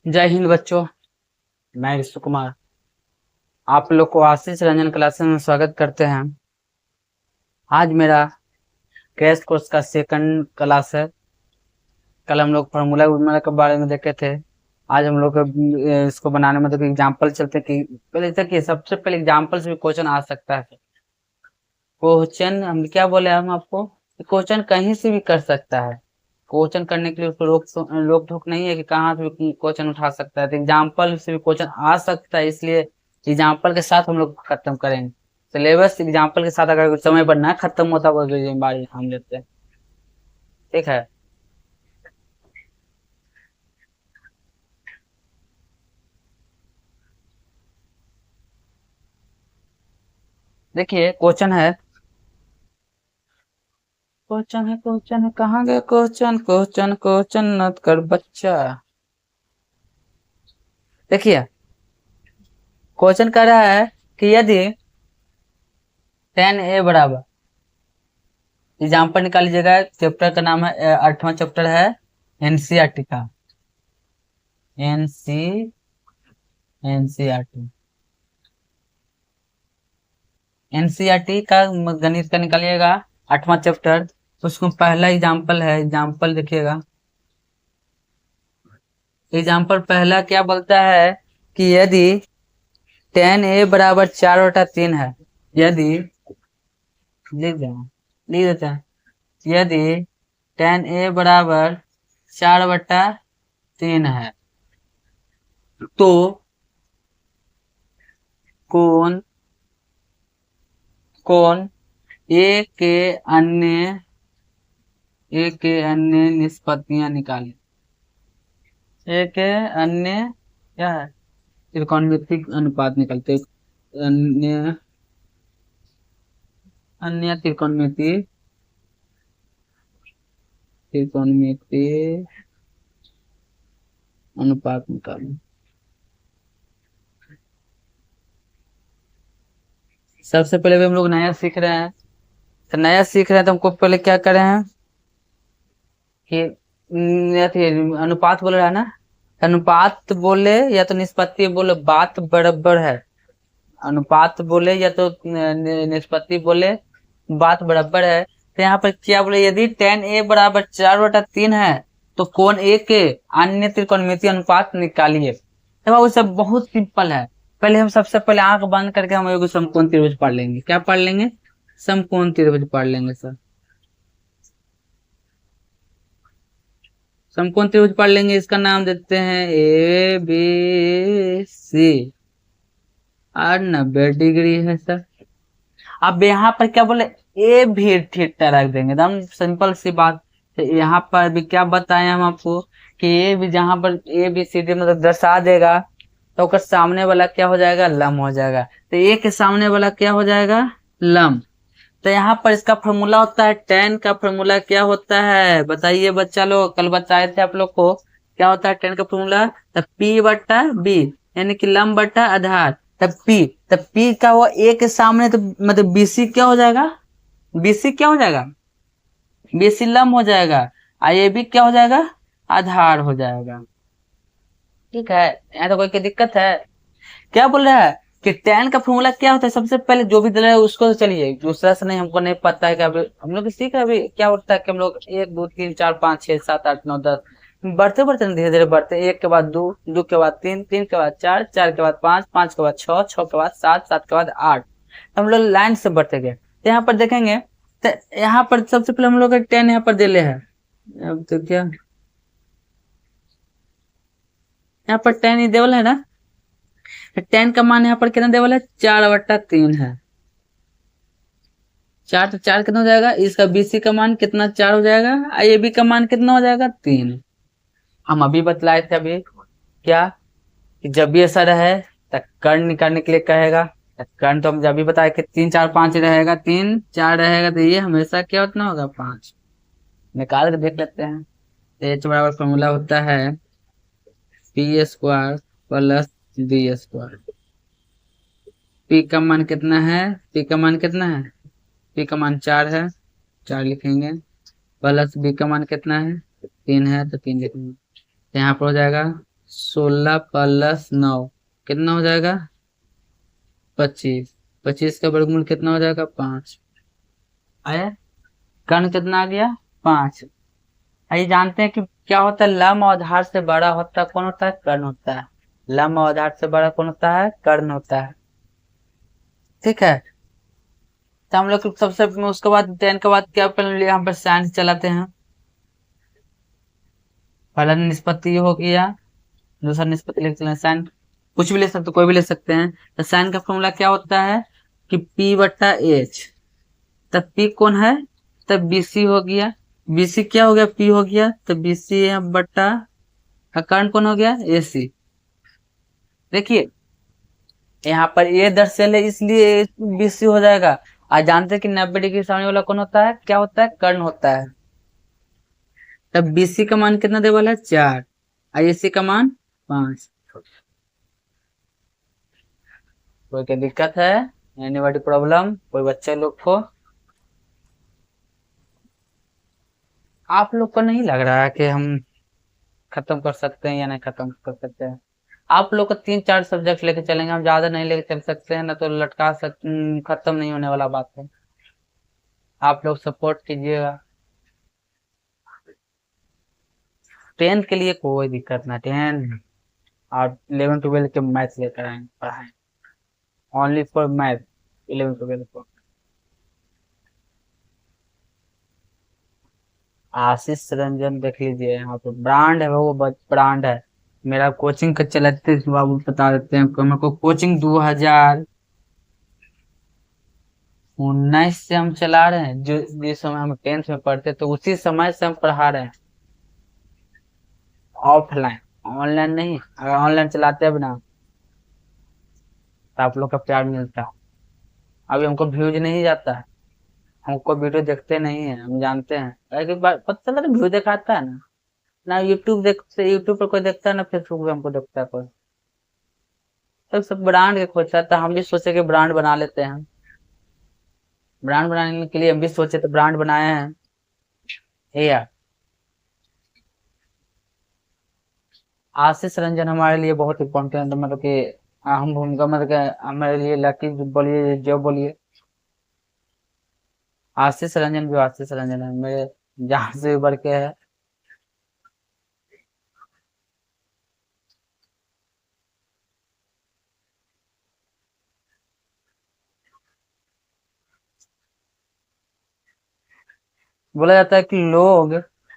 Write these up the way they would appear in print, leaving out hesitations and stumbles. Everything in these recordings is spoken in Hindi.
जय हिंद बच्चों। मैं विष्णु कुमार आप लोग को आशीष रंजन क्लासेस में स्वागत करते हैं। आज मेरा क्रैश कोर्स का सेकंड क्लास है। कल हम लोग फार्मूला उर्मूला के बारे में देखे थे। आज हम लोग इसको बनाने में मतलब एग्जाम्पल चलते कि पहले तक सबसे पहले एग्जाम्पल से भी क्वेश्चन आ सकता है। क्वेश्चन हम क्या बोले हम आपको, क्वेश्चन कहीं से भी कर सकता है। क्वेश्चन करने के लिए उसको रोक टोक नहीं है कि कहाँ से भी क्वेश्चन उठा सकता है। तो एग्जाम्पल से भी क्वेश्चन आ सकता है, इसलिए एग्जाम्पल के साथ हम लोग खत्म करेंगे सिलेबस। एग्जाम्पल के साथ अगर समय पर ना खत्म होता वो जिम्मेदारी हम लेते हैं। ठीक है, देखिए क्वेश्चन है कहाँ गया क्वेश्चन नत कर बच्चा। देखिए क्वेश्चन कर रहा है कि यदि 10a बराबर, एग्जाम्पल निकाल लीजिएगा। चैप्टर का नाम है 8वां चैप्टर है एनसीईआरटी का। एनसीईआरटी एनसीईआरटी का गणित का निकालिएगा 8वां चैप्टर। उसको पहला एग्जाम्पल है, एग्जाम्पल देखिएगा। एग्जाम्पल पहला क्या बोलता है कि यदि 10a बराबर 4/3 है, यदि लिख देते हैं, यदि 10a बराबर 4/3 है तो कौन कौन ए के अन्य निष्पत्तियां निकालें। ए के अन्य क्या है, त्रिकोणमितिक अनुपात निकलते। अन्य अन्य त्रिकोणमिति अनुपात निकालें। सबसे पहले भी हम लोग नया सीख रहे हैं, तो नया सीख रहे हैं तो हमको पहले क्या करें हैं कि अनुपात बोल रहा है ना, अनुपात बोले या तो निष्पत्ति बोले बात बराबर है। अनुपात बोले या तो निष्पत्ति बोले बात बराबर है। तो यहाँ पर क्या बोले, यदि 10a बराबर 4/3 है तो कोण ए के अन्य त्रिकोणमितीय अनुपात निकालिए। तो वो सब बहुत सिंपल है। पहले हम सबसे पहले आंख बंद करके हम एगो समकोण त्रिभुज पढ़ लेंगे। क्या पढ़ लेंगे? समकोण त्रिभुज पढ़ लेंगे सर। समकोण त्रिभुज पढ़ लेंगे, इसका नाम देते हैं ए बी सी और 90 डिग्री है सर। अब यहाँ पर क्या बोले, ए भी थीटा रख देंगे, एकदम सिंपल सी बात। तो यहाँ पर भी क्या बताए हम आपको कि ए भी, जहां पर ए बी सी डी मतलब दर्शा देगा तो उसका सामने वाला क्या हो जाएगा, लंब हो जाएगा। तो ए के सामने वाला क्या हो जाएगा, लंब। तो यहाँ पर इसका फॉर्मूला होता है, टेन का फॉर्मूला क्या होता है बताइए बच्चा लोग, कल बताए थे आप लोग को। क्या होता है टेन का फॉर्मूला? तब पी बट्टा बी, यानी कि लंब बट्टा आधार। तब पी का वो ए के सामने, तो मतलब बीसी क्या हो जाएगा, बीसी क्या हो जाएगा, बीसी लंब हो जाएगा। और ये भी क्या हो जाएगा, आधार हो जाएगा। ठीक है, यहाँ तो कोई दिक्कत है? क्या बोल रहा है कि tan का फॉर्मूला क्या होता है, सबसे पहले जो भी दे रहा है उसको तो चलिए, दूसरा से नहीं, हमको नहीं पता है कि अभी हम लोग सीख रहे। अभी क्या होता है कि हम लोग 1 2 3 4 5 6 7 8 9 10 बढ़ते बढ़ते धीरे धीरे बढ़ते, 1 के बाद 2, 2 के बाद 3, 3 के बाद 4, 4 के बाद 5, 5 के बाद 6, 6 के बाद 7, 7 के बाद 8। हम लोग लाइन से बढ़ते गए। तो यहाँ पर देखेंगे, तो यहाँ पर सबसे पहले हम लोग 10 यहाँ पर दिले है। अब तो क्या यहाँ पर 10 ही देवल है ना, 10 का मान यहाँ पर कितना देवल है, 4/3 है। 4 तो 4 कितना हो जाएगा, इसका बीसी का मान कितना, 4 हो जाएगा। आई ए बी का मान कितना हो जाएगा, 3। हम अभी बतलाए थे अभी क्या, कि जब भी ऐसा रहे तो कर्ण निकालने के लिए कहेगा। कर्ण तो हम जब भी बताए कि 3 4 5 रहेगा, 3 4 रहेगा, तो ये हमेशा क्या उतना होगा, 5। निकाल के देख लेते हैं। एच बराबर फॉर्मूला होता है P square plus D square. P का मान कितना है, पी का मान कितना है, पी का मान 4 है, 4 लिखेंगे। प्लस बी का मान कितना है, 3 है तो 3 लिखेंगे। यहाँ पर हो जाएगा 16 + 9 कितना हो जाएगा? 25। 25 का वर्गमूल कितना हो जाएगा? 5 आया। कर्ण कितना आ गया? 5। आइए जानते हैं कि क्या होता है, लंब और आधार से बड़ा होता है कौन होता है? कर्ण होता है। लंब और आधार से बड़ा कौन होता है? कर्ण होता है। ठीक है। तो हम लोग सबसे उसके बाद 10 के बाद क्या कर लिया, यहाँ पर साइन चलाते हैं। पहला निष्पत्ति हो गया, दूसरा निष्पत्ति लिख लें साइन। कुछ भी ले सकते, कोई भी ले सकते हैं। तो साइन का फॉर्मूला क्या होता है कि P/H। तब P कौन है? तब BC हो गया। BC क्या हो गया? P हो गया। तो BC बट्टा कर्ण कौन हो गया? AC। देखिए यहाँ पर ये दर्शल है इसलिए BC हो जाएगा। आज जानते हैं कि 90 डिग्री सामने वाला कौन होता है? क्या होता है? कर्ण होता है। तब BC का मान कितना दे वाला है? 4। AC का मान 5। कोई क्या दिक्कत है? Anybody problem? कोई बच्चे लोग को? आप लोग को नहीं लग रहा है कि हम खत्म कर सकते हैं या नहीं खत्म कर सकते हैं? आप लोग को 3-4 सब्जेक्ट लेके चलेंगे, हम ज्यादा नहीं लेके चल सकते हैं ना, तो खत्म नहीं होने वाला बात है। आप लोग सपोर्ट कीजिएगा। 10th के लिए कोई दिक्कत ना, 10 और 11-12 के मैथ्स लेकर आए पढ़ाएं। ओनली फॉर मैथ 11-12 को। आशीष रंजन देख लीजिए, यहाँ पे ब्रांड है, वो ब्रांड है। मेरा कोचिंग का चलते बाबू बता देते हैं मेरे को कोचिंग 2019 से हम चला रहे हैं। जो जिस समय हम 10th में पढ़ते तो उसी समय से हम पढ़ा रहे हैं, ऑफलाइन। ऑनलाइन नहीं, अगर ऑनलाइन चलाते अब ना तो आप लोग का प्यार मिलता। अभी हमको व्यूज नहीं जाता है, हमको वीडियो देखते नहीं है, हम जानते हैं। एक बार पता चला व्यू दिखाता है ना, ना यूट्यूब पर कोई देखता है ना फेसबुक पे हमको देखता है कोई। तो सब ब्रांड के खोजता है, तो हम भी सोचे कि ब्रांड बना लेते हैं। ब्रांड बनाने के लिए हम भी सोचे तो ब्रांड बनाए हैं। ये यार आशीष रंजन हमारे लिए बहुत इम्पोर्टेंट, मतलब कि अहम भूमिका, मतलब कि हमारे लिए लकी बोलिए जो बोलिए। आशीष रंजन भी आशीष रंजन है, मेरे जान से भी बढ़ के है। बोला जाता है कि लोग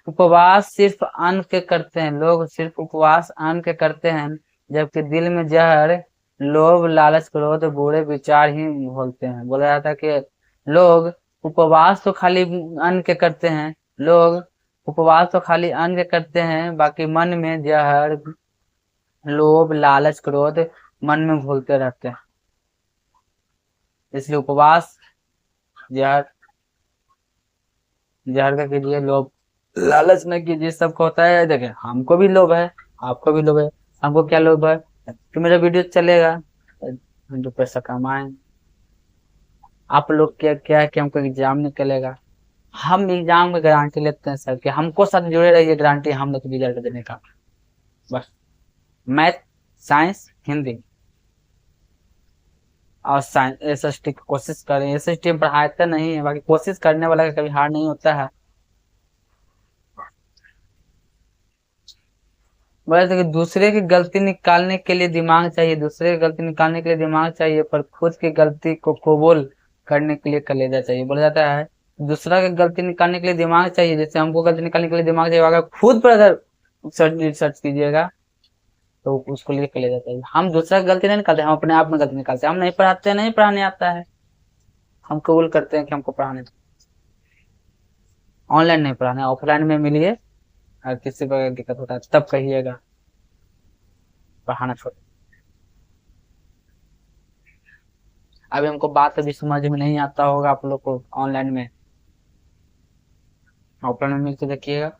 उपवास सिर्फ अन्न के करते हैं, लोग सिर्फ उपवास अन्न के करते हैं, जबकि दिल में जहर लोभ लालच क्रोध बुरे विचार ही घोलते हैं। बोला जाता है कि लोग उपवास तो खाली अन्न के करते हैं, लोग उपवास तो खाली अन्न के करते हैं, बाकी मन में जहर लोभ लालच क्रोध मन में घोलते रहते हैं। इसलिए उपवास जहर जहर का कीजिए, लोभ लालच न कीजिए। सबको होता है, देखे हमको भी लोभ है, आपको भी लोभ है। हमको क्या लोभ है कि मेरा वीडियो चलेगा, हम जो पैसा कमाए। आप लोग क्या क्या है कि हमको एग्जाम निकलेगा, हम एग्जाम में गारंटी लेते हैं सर कि हमको साथ जुड़े रहिए, गारंटी हम लोग रिजल्ट देने का। बस मैथ साइंस हिंदी और साइंस SST की कोशिश करें। SST में पढ़ाते नहीं है, बाकी कोशिश करने वाला का कभी हार नहीं होता है। बोले थे कि दूसरे की गलती निकालने के लिए दिमाग चाहिए, दूसरे की गलती निकालने के लिए दिमाग चाहिए, पर खुद की गलती को कबूल करने के लिए कलेजा चाहिए। बोला जाता है दूसरा की गलती निकालने के लिए दिमाग चाहिए, जैसे हमको गलती निकालने के लिए दिमाग चाहिए, अगर खुद पर अगर सर्च कीजिएगा तो उसको लिए कलेजा चाहिए। हम दूसरा की गलती नहीं निकालते, हम अपने आप में गलती निकालते हैं। हम नहीं पढ़ाते, नहीं पढ़ाने आता है, हम कबूल करते हैं कि हमको पढ़ाने। ऑनलाइन नहीं पढ़ाना, ऑफलाइन में मिलिए, अगर किसी प्रकार की दिक्कत होता है तब कहिएगा, पढ़ाना छोड़। अभी हमको बात अभी समझ में नहीं आता होगा आप लोग को, ऑनलाइन में ऑफलाइन में मिलकर देखिएगा,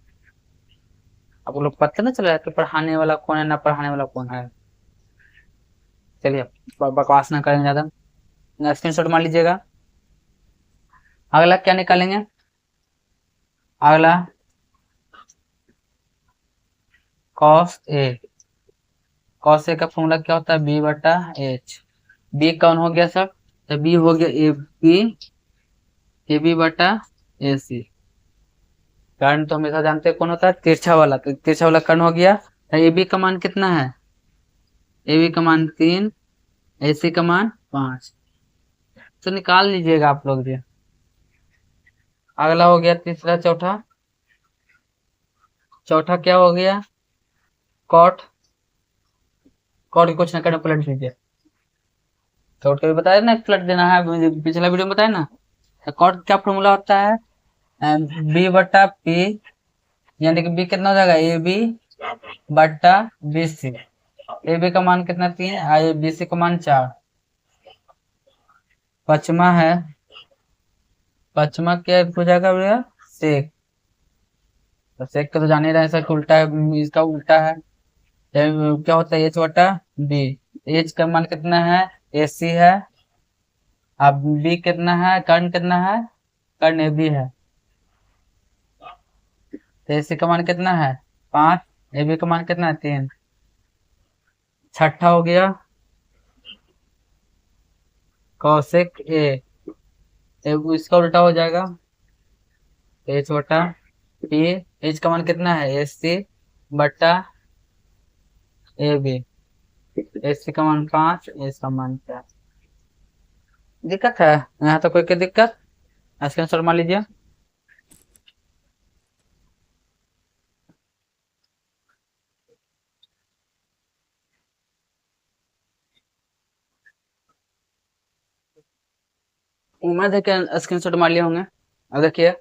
आप लोग पता ना चला कि पढ़ाने वाला कौन है ना पढ़ाने वाला कौन है। चलिए बकवास ना करेंगे ज्यादा, स्क्रीनशॉट मार लीजिएगा। अगला क्या निकालेंगे? अगला cos A कॉस ए का फॉर्मूला क्या होता है, बी बटा एच। बी कौन हो गया सर, तो बी हो गया ए बी बटा ए सी। कर्ण तो हमेशा जानते हैं कौन होता है, तिरछा वाला, तो तिरछा वाला कर्ण हो गया। ए बी का मान कितना है, ए बी का मान 3, ए सी का मान 5, तो निकाल लीजिएगा आप लोग भी। अगला हो गया तीसरा, चौथा। चौथा क्या हो गया, कॉट। कॉट की कुछ ना करना, पलट लीजिए। कॉट का भी बताया ना, पलट देना है, मुझे पिछला वीडियो में बताया ना। तो कॉट क्या फॉर्मूला होता है, बी बटा पी, यानी कि बी कितना हो जाएगा, ए बी बटा बी सी। ए बी का मान कितना 3, और बी सी का मान 4। पचमा है, पचमा क्या हो जाएगा भैया, सेक। तो सेक का तो जान ही रहे हैं सर, उल्टा है, इसका उल्टा है। क्या होता है, एच बटा बी। एच का मान कितना है, ए सी है। अब बी कितना है, कर्ण कितना है, कर्ण ए बी है। तो ए सी का मान कितना है 5, ए बी का मान कितना है 3। छठा हो गया कौशिक ए, इसका उल्टा हो जाएगा, एच बटा पी। एच का मान कितना है, ए सी बटा ए बी। ए सी का मान 5, एच का मान 4। दिक्कत है यहाँ तो, कोई दिक्कत, स्क्रीनशॉट मान लीजिए। उम्मीद है कि स्क्रीनशॉट मार लिए होंगे। अब देखिए,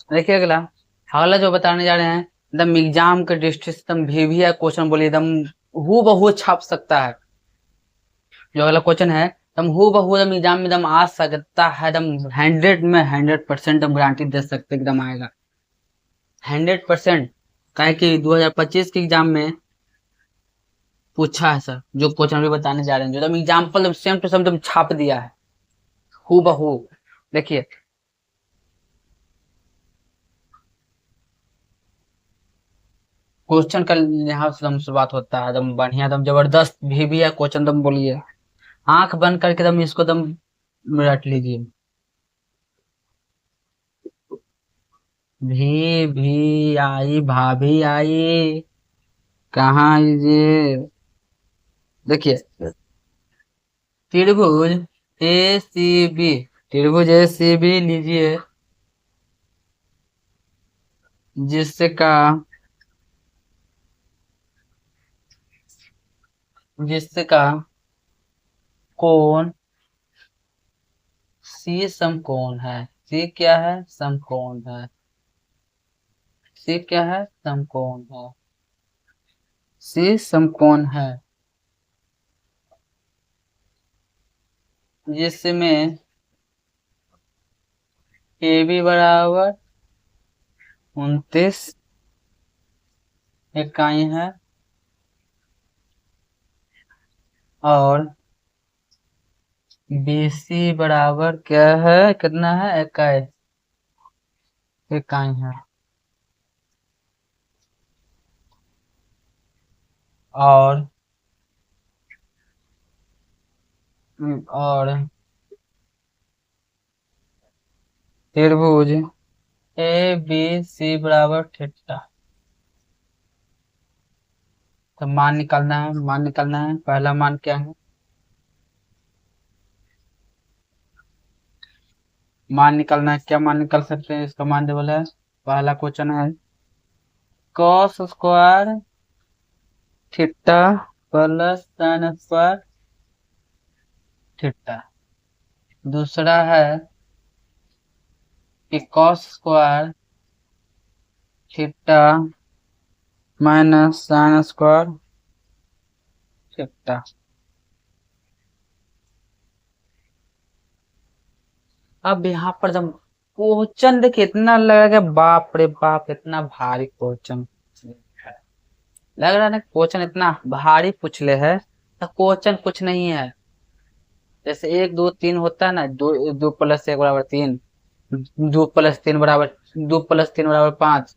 देखिए अगला, अगला जो बताने जा रहे हैं, एकदम एग्जाम के दृष्टि से एकदम भी है क्वेश्चन, बोलिए एकदम हु बहू छाप सकता है। जो अगला क्वेश्चन है एकदम हु बहू एकदम एग्जाम में एकदम आ सकता है, एकदम 100 में 100% हम गारंटी दे सकते एकदम आएगा 100%। काहे कि 2025 के एग्जाम में पूछा है सर, जो क्वेश्चन भी बताने जा रहे हैं, जो एकदम एग्जाम्पल सेम टू सेम एकदम छाप दिया है हु बहू। देखिए क्वेश्चन का यहाँ से एकदम शुरुआत होता है, एकदम बढ़िया एकदम जबरदस्त भी है क्वेश्चन, एकदम बोलिए आंख बंद करके एकदम इसको एकदम रट लीजिए। भी आई, भाभी आई, कहाँ ये, देखिए त्रिभुज ए सी बी, त्रिभुज ए सी बी लीजिए, जिसका जिसका कोण सी समकोण है। सी क्या है, समकोण है। सी क्या है, समकोण है। सी समकोण है, जिसमें ए बी बराबर 29 इकाई है, और बी सी बराबर क्या है, कितना है, 21 इकाई है। और त्रिभुज ए बी सी बराबर थीटा। तो मान निकालना है, मान निकालना है। पहला मान क्या है, मान निकालना है, क्या मान निकाल सकते हैं, इसका मान जो बोला है, पहला क्वेश्चन है cos square theta plus sine square theta. दूसरा है कि cos square theta minus sine square theta. अब यहाँ पर जब क्वेश्चन देखिए इतना लगा, बाप रे बाप, इतना भारी क्वेश्चन लग रहा है ना। क्वेश्चन इतना भारी पूछले है तो क्वेश्चन कुछ नहीं है। जैसे 1 2 3 होता है ना, 2 2 + 1 = 3, 2 + 3 = 5,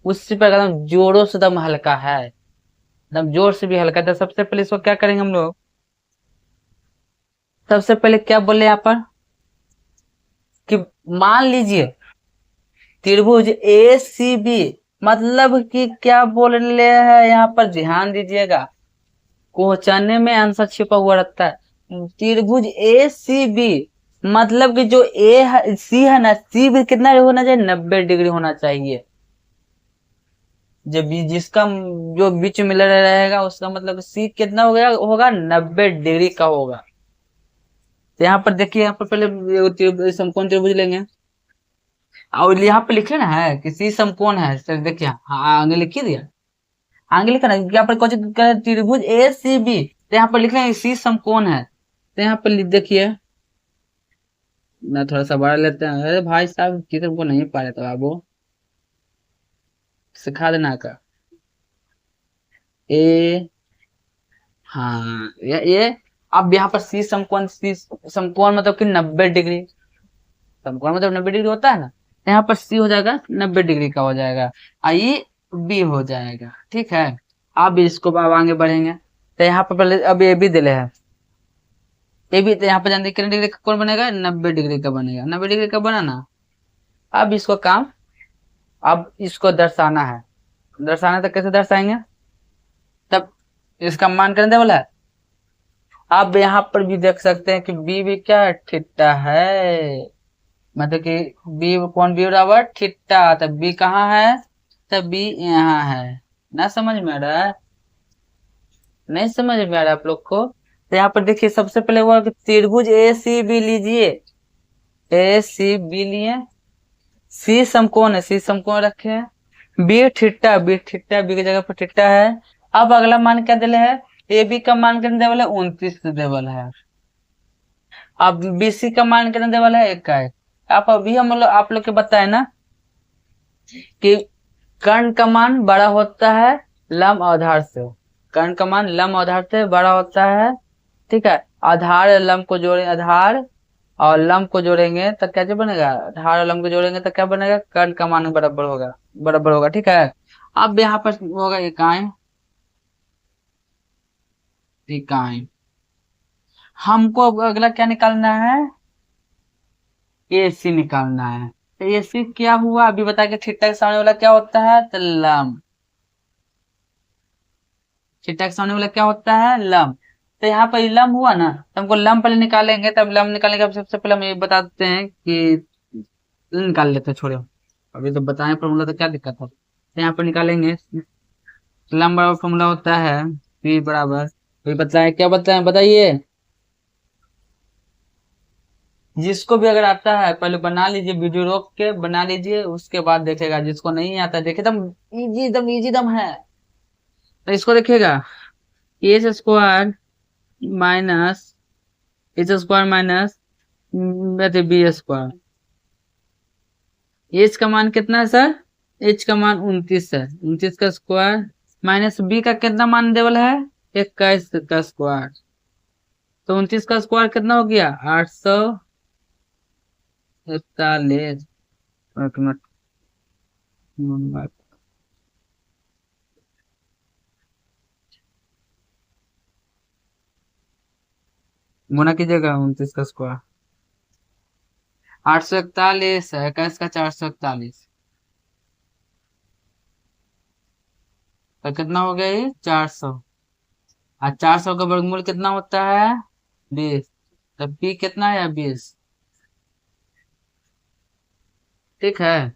उससे पे एकदम जोरों से एकदम हल्का है, एकदम जोर से भी हल्का। तो सबसे पहले इसको क्या करेंगे हम लोग, सबसे पहले क्या बोले यहाँ पर कि मान लीजिए त्रिभुज ए सी बी, मतलब कि क्या बोल रहे हैं यहाँ पर, ध्यान दीजिएगा, क्वेश्चन में आंसर छिपा हुआ रहता है। त्रिभुज ए सी बी मतलब कि जो ए है, सी है ना, सी भी कितना होना चाहिए, 90 डिग्री होना चाहिए। जब जिसका जो बीच में रहेगा उसका मतलब सी कितना हो गया, होगा 90 डिग्री का होगा। तो यहाँ पर देखिए, यहाँ पर पहले समकोण त्रिभुज लेंगे और यहाँ पे लिखे ना है कि सी समकोण है। सर देखिए, हाँ आगे लिखिए दिया, आगे लिखा ना, यहाँ पर कुछ त्रिभुज ए सी बी, तो यहाँ पर लिख रहे हैं सी समकोण है। तो यहाँ पर देखिए, मैं थोड़ा सा बड़ा लेते हैं। अरे भाई साहब चित्र को नहीं पा रहे तो आप वो सिखा देना का ए, हाँ ये अब यहाँ पर सी समकोण, सी समकोण मतलब कि 90 डिग्री, समकोण मतलब 90 डिग्री होता है ना। तो यहाँ पर सी हो जाएगा 90 डिग्री का हो जाएगा, आई बी हो जाएगा। ठीक है, अब इसको अब आगे बढ़ेंगे। तो यहाँ पर पहले अब ए बी दिले है, ए बी, तो यहाँ पर जानते कितने डिग्री का कौन बनेगा, 90 डिग्री का बनेगा। 90 डिग्री का बना ना। अब इसको काम, अब इसको दर्शाना है, दर्शाना तो कैसे दर्शाएंगे, तब इसका मान करने दे वाला है। अब यहाँ पर भी देख सकते हैं कि बी भी क्या है, थीटा है, मतलब कि बी कौन, बी बराबर थीटा, तब बी कहाँ है, तब बी यहाँ है। ना समझ में आ रहा है, नहीं समझ में आ रहा है आप लोग को। तो यहाँ पर देखिए, सबसे पहले हुआ कि त्रिभुज ए सी बी लीजिए, ए सी बी लिए, सी समकोण है, सी समकोण रखे हैं, B theta, B theta, B की जगह पर थीटा है। अब अगला मान क्या दिले है, ए बी का मान कितना देवल है, 29 देवल है। अब बी सी का मान कितना देवल है, 1 आप अभी हम लोग आप लोग के बताए ना कि कर्ण का मान बड़ा होता है लंब आधार से, कर्ण का मान लंब आधार से बड़ा होता है। ठीक है, आधार लंब को जोड़े, आधार और लंब को जोड़ेंगे तो क्या जो बनेगा, आधार और लंब को जोड़ेंगे तो क्या बनेगा, कर्ण का मान बराबर होगा, बराबर होगा। ठीक है, अब यहाँ पर होगा इकाई, इकाई। हमको अब अगला क्या निकालना है, ए सी निकालना है। तो ए सी क्या हुआ, अभी बता के, थीटा के सामने वाला क्या होता है, तो लंब, थीटा के सामने वाला क्या होता है, लंब। तो यहाँ पर लंब हुआ ना, तो हमको लंब पहले निकालेंगे, तब लंब निकालने के सबसे पहले हम ये बता देते हैं कि निकाल लेते हैं, छोड़ो अभी तो बताएं फॉर्मूला, तो क्या दिक्कत है। तो यहाँ पर निकालेंगे, लंब बराबर फॉर्मूला होता है पी बराबर, अभी बताए क्या बताएं, बताइए। जिसको भी अगर आता है पहले बना लीजिए, वीडियो रोक के बना लीजिए, उसके बाद देखेगा। जिसको नहीं आता देखे, एकदम इजी, एकदम इजी दम है। तो इसको देखेगा, H square minus, H square minus B square, H का मान कितना है सर, एच का मान 29 है, 29 का स्क्वायर माइनस बी का कितना मान देवल है, 21 का स्क्वायर। तो 29 का स्क्वायर कितना हो गया, 841। एक मिनट, गुना कीजिएगा 29 का स्क्वायर, 841 है, 21 का 441, तो कितना हो गया ये 400। और 400 का वर्गमूल कितना होता है, 20। तो पी कितना है, 20। ठीक है,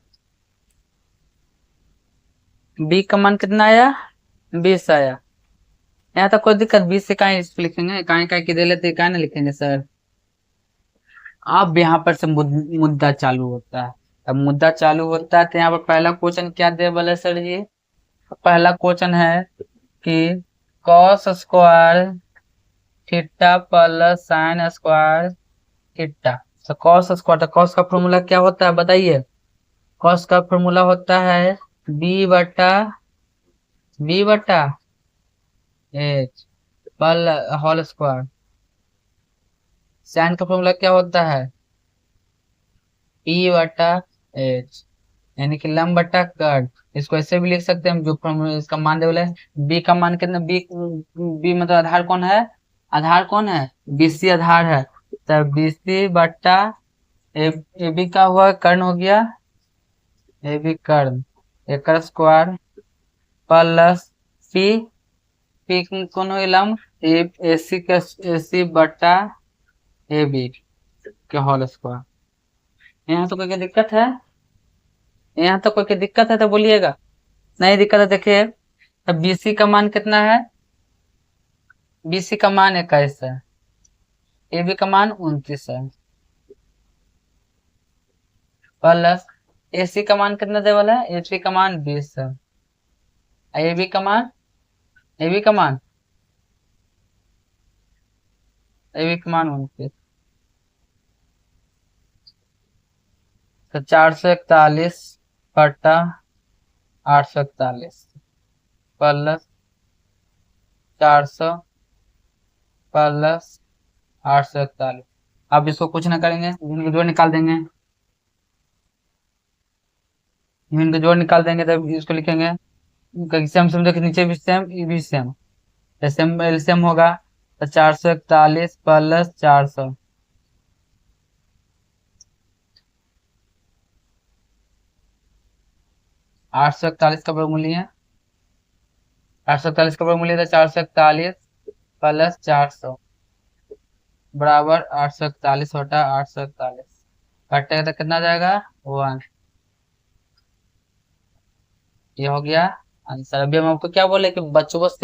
बी का मान कितना आया, 20 आया। यहाँ तक कोई दिक्कत, 20 से कहीं लिखेंगे, कहीं कहीं की दे लेते, कहीं ना लिखेंगे सर। अब यहाँ पर से मुद्दा चालू होता है। अब मुद्दा चालू होता है तो यहाँ पर पहला क्वेश्चन क्या दे बोले सर जी, पहला क्वेश्चन है कि cos square theta plus sine square theta तो कॉस स्क्वायर, कॉस का फॉर्मूला क्या होता है बताइए। कॉस का फॉर्मूला होता है बी बटा एच पर होल स्क्वायर। साइन का फॉर्मूला क्या होता है P/H, यानी कि लंब बटा कर्ड। इसको ऐसे भी लिख सकते हैं हम, जो फॉर्मूला इसका मान दे बोले बी का मान कितना, बी मतलब आधार कौन है, आधार कौन है, बीसी आधार है। तब बीसी बटा ए बी का हुआ कर्ण हो गया, ए बी कर्ण एक स्क्वायर प्लस पी, पी कौन हो लंब ए सी का, ए सी बटा ए बी के होल स्क्वायर। यहाँ तो कोई दिक्कत है, यहाँ तो कोई दिक्कत है तो बोलिएगा, नहीं दिक्कत है। देखिए अब बीसी का मान कितना है, बीसी का मान 21 है, ए बी का मान 29 है, प्लस ए सी का मान कितना दे वाला है, ए सी का मान 20 है, ए बी का मान, ए बी का मान, ए बी का मान 29। तो 441 बटा 841 प्लस 400 प्लस 841। अब इसको कुछ ना करेंगे, इनके जोड़ निकाल देंगे, इनके जोड़ निकाल देंगे तब इसको लिखेंगे सेम समझो कि नीचे भी सेम, ये भी सेम, सेम एलसीएम होगा। तो 441 प्लस 400, 841 का वर्गमूल है, 841 का वर्गमूल था 441 प्लस 400 बराबर 841 बटा 841, काटेगा तो कितना जाएगा 1। ये हो गया आंसर। अभी हम आपको क्या बोले कि बच्चों बस